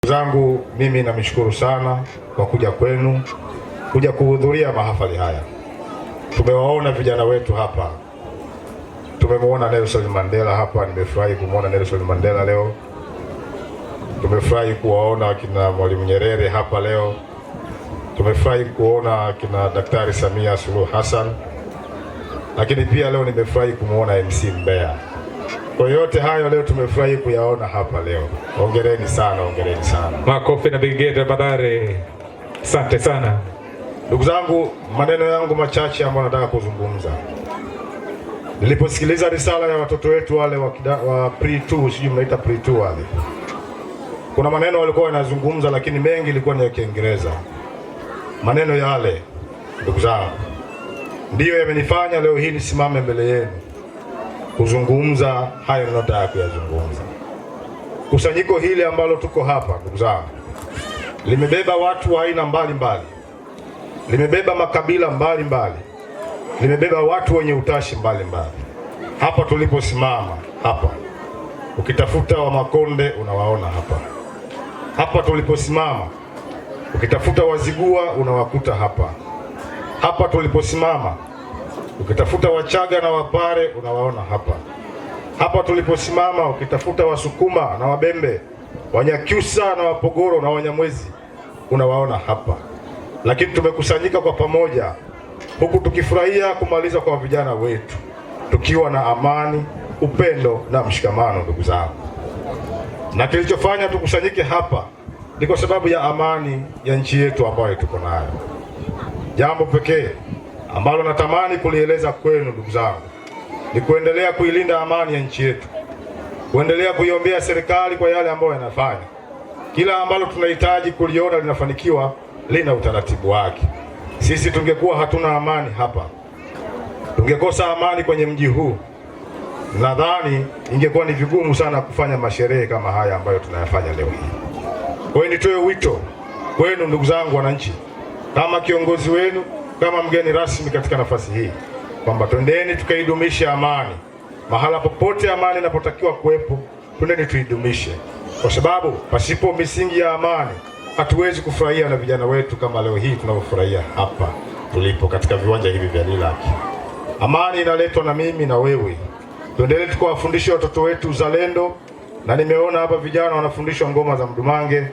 Zangu mimi namshukuru sana kwa kuja kwenu, kuja kuhudhuria mahafali haya. Tumewaona vijana wetu hapa, tumemwona Nelson Mandela hapa. Nimefurahi kumwona Nelson Mandela leo. Tumefurahi kuwaona akina Mwalimu Nyerere hapa leo. Tumefurahi kuona akina Daktari Samia Suluhu Hassan, lakini pia leo nimefurahi kumwona MC Mbeya. Kwa yote hayo leo tumefurahi kuyaona hapa leo. Hongereni sana, hongereni sana. Makofi na bigeta Badare. Asante sana. Ndugu zangu, maneno yangu machache ambayo nataka kuzungumza. Niliposikiliza risala ya watoto wetu wale wa pre-2, sijui mnaita pre-2 wale. Kuna maneno walikuwa wanazungumza lakini mengi ilikuwa ni ya Kiingereza. Maneno yale, ndugu zangu, ndiyo yamenifanya leo hii nisimame mbele yenu kuzungumza hayo ninayotaka kuyazungumza. Kusanyiko hili ambalo tuko hapa, ndugu zangu, limebeba watu wa aina mbalimbali, limebeba makabila mbalimbali, limebeba watu wenye utashi mbalimbali. Hapa tuliposimama hapa, ukitafuta wa Makonde unawaona hapa. Hapa tuliposimama, ukitafuta Wazigua unawakuta hapa. Hapa tuliposimama, ukitafuta Wachaga na Wapare unawaona hapa. Hapa tuliposimama, ukitafuta Wasukuma na Wabembe, Wanyakyusa na Wapogoro na Wanyamwezi unawaona hapa. Lakini tumekusanyika kwa pamoja huku tukifurahia kumaliza kwa vijana wetu, tukiwa na amani, upendo na mshikamano, ndugu zangu. Na kilichofanya tukusanyike hapa ni kwa sababu ya amani ya nchi yetu ambayo tuko nayo. Jambo pekee ambalo natamani kulieleza kwenu, ndugu zangu, ni kuendelea kuilinda amani ya nchi yetu, kuendelea kuiombea serikali kwa yale ambayo yanafanya. Kila ambalo tunahitaji kuliona linafanikiwa lina utaratibu wake. Sisi tungekuwa hatuna amani hapa, tungekosa amani kwenye mji huu, nadhani ingekuwa ni vigumu sana kufanya masherehe kama haya ambayo tunayafanya leo hii. Kwa hiyo nitoe wito kwenu, ndugu zangu wananchi, kama kiongozi wenu, kama mgeni rasmi katika nafasi hii, kwamba twendeni tukaidumisha amani. Mahala popote amani inapotakiwa kuwepo, twendeni tuidumishe, kwa sababu pasipo misingi ya amani hatuwezi kufurahia na vijana wetu kama leo hii tunavyofurahia hapa tulipo katika viwanja hivi vya Lilaki. Amani inaletwa na mimi na wewe. Tuendelee tukawafundisha watoto wetu uzalendo, na nimeona hapa vijana wanafundishwa ngoma za Mdumange.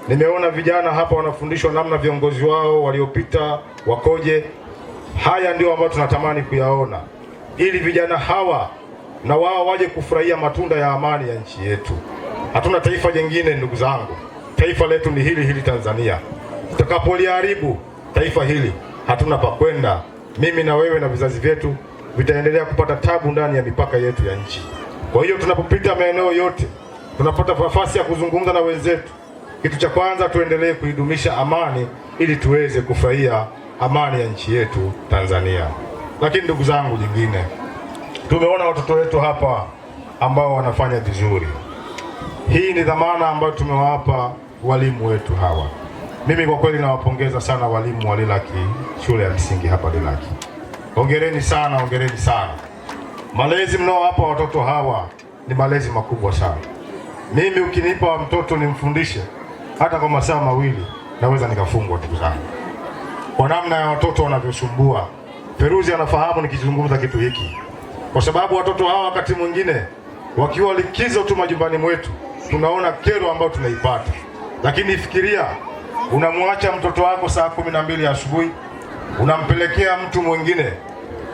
Nimeona vijana hapa wanafundishwa namna viongozi wao waliopita wakoje. Haya ndio ambayo tunatamani kuyaona, ili vijana hawa na wao waje kufurahia matunda ya amani ya nchi yetu. Hatuna taifa jingine, ndugu zangu. Taifa letu ni hili hili Tanzania. Tutakapoliharibu taifa hili, hatuna pa kwenda. Mimi na wewe na vizazi vyetu vitaendelea kupata tabu ndani ya mipaka yetu ya nchi. Kwa hiyo tunapopita maeneo yote, tunapata nafasi ya kuzungumza na wenzetu, kitu cha kwanza tuendelee kuidumisha amani ili tuweze kufurahia amani ya nchi yetu Tanzania. Lakini ndugu zangu, jingine, tumeona watoto wetu hapa ambao wanafanya vizuri. Hii ni dhamana ambayo tumewapa walimu wetu hawa. Mimi kwa kweli nawapongeza sana walimu wa Lilaki, shule ya msingi hapa Lilaki. Hongereni sana, hongereni sana. Malezi mnaowapa watoto hawa ni malezi makubwa sana. Mimi ukinipa mtoto nimfundishe hata kwa masaa mawili, naweza nikafungwa, ndugu zangu, kwa namna ya watoto wanavyosumbua. Feruzi anafahamu nikizungumza kitu hiki, kwa sababu watoto hawa wakati mwingine wakiwa likizo tu majumbani mwetu tunaona kero ambayo tunaipata. Lakini fikiria, unamwacha mtoto wako saa 12 asubuhi, unampelekea mtu mwingine,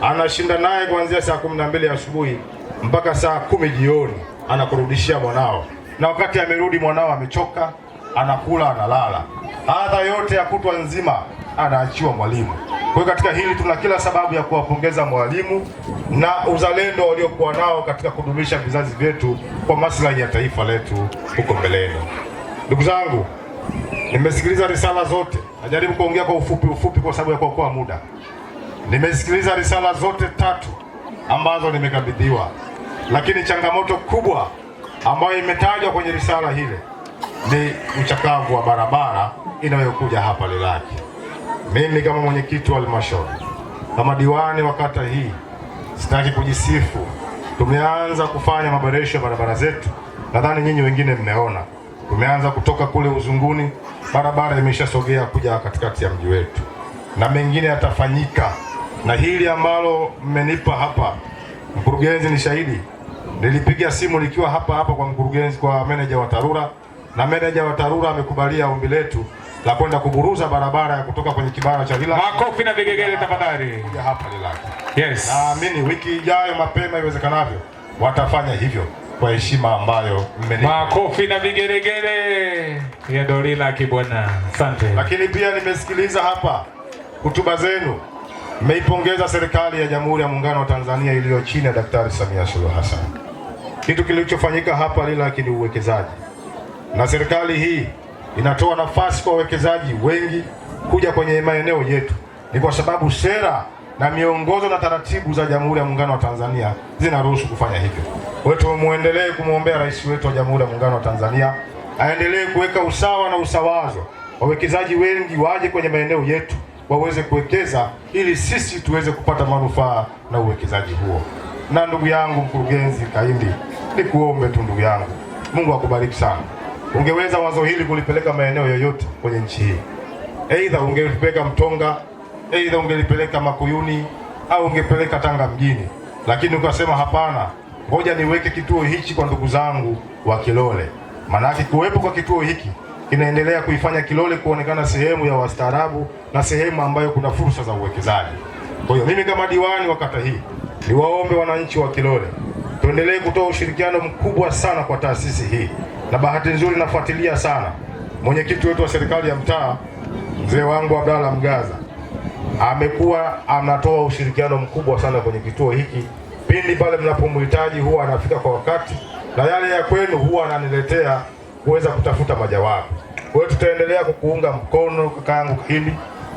anashinda naye kuanzia saa 12 asubuhi mpaka saa 10 jioni, anakurudishia mwanao, na wakati amerudi mwanao amechoka, anakula, analala. Adha yote ya kutwa nzima anaachiwa mwalimu. Kwa katika hili tuna kila sababu ya kuwapongeza mwalimu na uzalendo waliokuwa nao katika kudumisha vizazi vyetu kwa maslahi ya taifa letu huko mbeleni. Ndugu zangu, nimesikiliza risala zote. Najaribu kuongea kwa ufupi kwa sababu ya kuokoa muda. Nimesikiliza risala zote 3 ambazo nimekabidhiwa, lakini changamoto kubwa ambayo imetajwa kwenye risala hile ni uchakavu wa barabara inayokuja hapa Lilaki. Mimi kama mwenyekiti wa halmashauri, kama diwani wa kata hii, sitaki kujisifu. Tumeanza kufanya maboresho ya barabara zetu, nadhani nyinyi wengine mmeona. Tumeanza kutoka kule Uzunguni, barabara imeshasogea kuja katikati ya mji wetu, na mengine yatafanyika. Na hili ambalo mmenipa hapa, mkurugenzi ni shahidi, nilipiga simu nikiwa hapa kwa mkurugenzi, kwa meneja wa TARURA, na meneja wa TARURA amekubalia ombi letu la kwenda kuburuza barabara ya kutoka kwenye kibara cha Lilaki. Makofi na vigegele tafadhali. Kuja hapa Lilaki. Yes. Naamini wiki ijayo mapema iwezekanavyo watafanya hivyo kwa heshima ambayo mmenipa. Makofi na vigelegele ya Lilaki bwana. Asante. Lakini pia nimesikiliza hapa hotuba zenu. Mmeipongeza serikali ya Jamhuri ya Muungano wa Tanzania iliyo chini ya Daktari Samia Suluhu Hassan. Kitu kilichofanyika hapa Lilaki ni uwekezaji. Na serikali hii inatoa nafasi kwa wawekezaji wengi kuja kwenye maeneo yetu. Ni kwa sababu sera na miongozo na taratibu za Jamhuri ya Muungano wa Tanzania zinaruhusu kufanya hivyo. Wetu muendelee kumwombea rais wetu wa Jamhuri ya Muungano wa Tanzania aendelee kuweka usawa na usawazo. Wawekezaji wengi waje kwenye maeneo yetu waweze kuwekeza ili sisi tuweze kupata manufaa na uwekezaji huo. Na ndugu yangu mkurugenzi Kahindi, nikuombe tu ndugu yangu, Mungu akubariki sana. Ungeweza wazo hili kulipeleka maeneo yoyote kwenye nchi hii. Aidha ungelipeleka Mtonga, aidha ungelipeleka Makuyuni, au ungepeleka Tanga mjini. Lakini ukasema hapana, ngoja niweke kituo hichi kwa ndugu zangu wa Kilole. Maana kuwepo kwa kituo hiki kinaendelea kuifanya Kilole kuonekana sehemu ya wastaarabu na sehemu ambayo kuna fursa za uwekezaji. Kwa hiyo mimi kama diwani wa kata hii niwaombe wananchi wa Kilole tuendelee kutoa ushirikiano mkubwa sana kwa taasisi hii. Na bahati nzuri nafuatilia sana mwenyekiti wetu wa serikali ya mtaa, mzee wangu Abdalla Mgaza, amekuwa anatoa ushirikiano mkubwa sana kwenye kituo hiki. Pindi pale mnapomhitaji huwa anafika kwa wakati, na yale ya kwenu huwa ananiletea kuweza kutafuta majawabu. Kwa hiyo tutaendelea kukuunga mkono kakaangu Kahindi,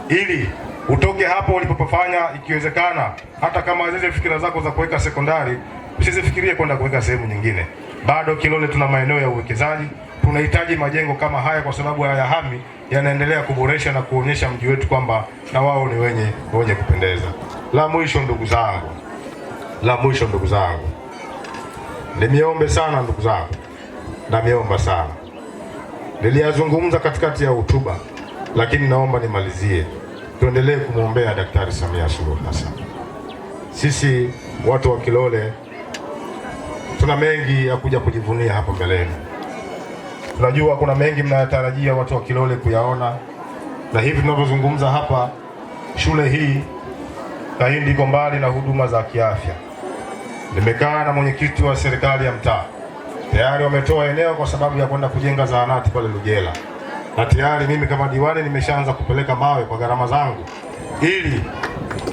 ili utoke hapo ulipopafanya, ikiwezekana hata kama zile fikira zako za kuweka sekondari usizifikirie kwenda kuweka sehemu nyingine. Bado Kilole tuna maeneo ya uwekezaji, tunahitaji majengo kama haya kwa sababu haya hami yanaendelea kuboresha na kuonyesha mji wetu kwamba na wao ni wenye kupendeza. La mwisho ndugu zangu, nimeombe sana ndugu zangu, na nimeomba sana. Niliyazungumza katikati ya hotuba, lakini naomba nimalizie. Tuendelee kumwombea Daktari Samia Suluhu Hassan. Sisi watu wa Kilole tuna mengi ya kuja kujivunia hapo mbeleni. Tunajua kuna mengi mnayatarajia watu wa Kilole kuyaona, na hivi tunavyozungumza hapa, shule hii Kahindi iko mbali na huduma za kiafya. Nimekaa na mwenyekiti wa serikali ya mtaa, tayari wametoa eneo kwa sababu ya kwenda kujenga zahanati pale Lugela, na tayari mimi kama diwani nimeshaanza kupeleka mawe kwa gharama zangu, ili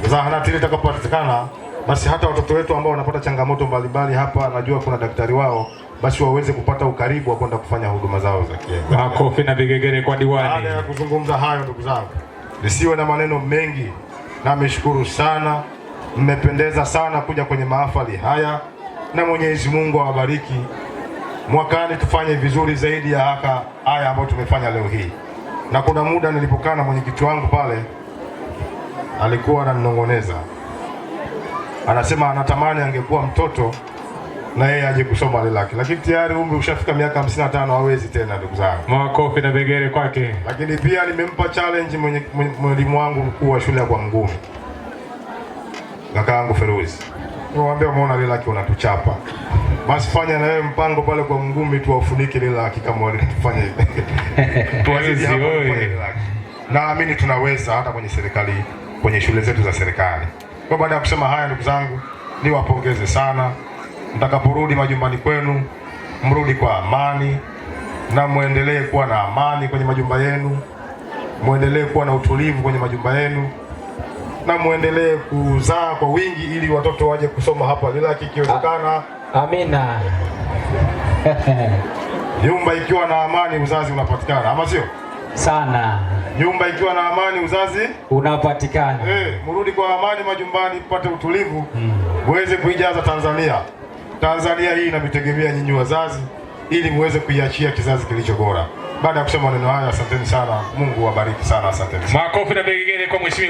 zahanati ile itakapopatikana, basi hata watoto wetu ambao wanapata changamoto mbalimbali hapa, najua kuna daktari wao, basi waweze kupata ukaribu wa kwenda kufanya huduma zao za kiafya. Makofi na vigegele kwa diwani. Baada ya kuzungumza hayo, ndugu zangu, nisiwe na maneno mengi, na meshukuru sana, mmependeza sana kuja kwenye mahafali haya, na Mwenyezi Mungu awabariki. Mwakani tufanye vizuri zaidi ya haya ambayo tumefanya leo hii. Na kuna muda nilipokaa na mwenyekiti wangu pale, alikuwa ananong'oneza, anasema anatamani angekuwa mtoto na yeye aje kusoma Lilaki, lakini tayari umri ushafika miaka 55, hawezi tena ndugu zangu. Makofi na vigegele kwake. Lakini pia nimempa challenge mwalimu wangu mkuu wa shule ya kwa Mngumi, kakaangu Feruzi. Niwaambia, umeona Lilaki unatuchapa, basi fanya na wewe mpango pale kwa Mngumi tuwafunike Lilaki kama walitufanya tuwazidi hapo Lilaki. Naamini tunaweza hata kwenye serikali, kwenye shule zetu za serikali. Kwa baada ya kusema haya, ndugu zangu, niwapongeze sana. Mtakaporudi majumbani kwenu, mrudi kwa amani, na muendelee kuwa na amani kwenye majumba yenu, muendelee kuwa na utulivu kwenye majumba yenu, na muendelee kuzaa kwa wingi ili watoto waje kusoma hapa Lilaki ikiwezekana. Amina. Nyumba ikiwa na amani, uzazi unapatikana, ama sio? Sana. Nyumba ikiwa na amani, uzazi unapatikana. Mrudi kwa amani majumbani, mpate utulivu, muweze kuijaza Tanzania. Tanzania hii inamitegemea nyinyi wazazi, ili muweze kuiachia kizazi kilicho bora. Baada ya kusema maneno haya, asanteni sana. Mungu awabariki sana. Asanteni. Makofi na vigegele kwa mheshimiwa.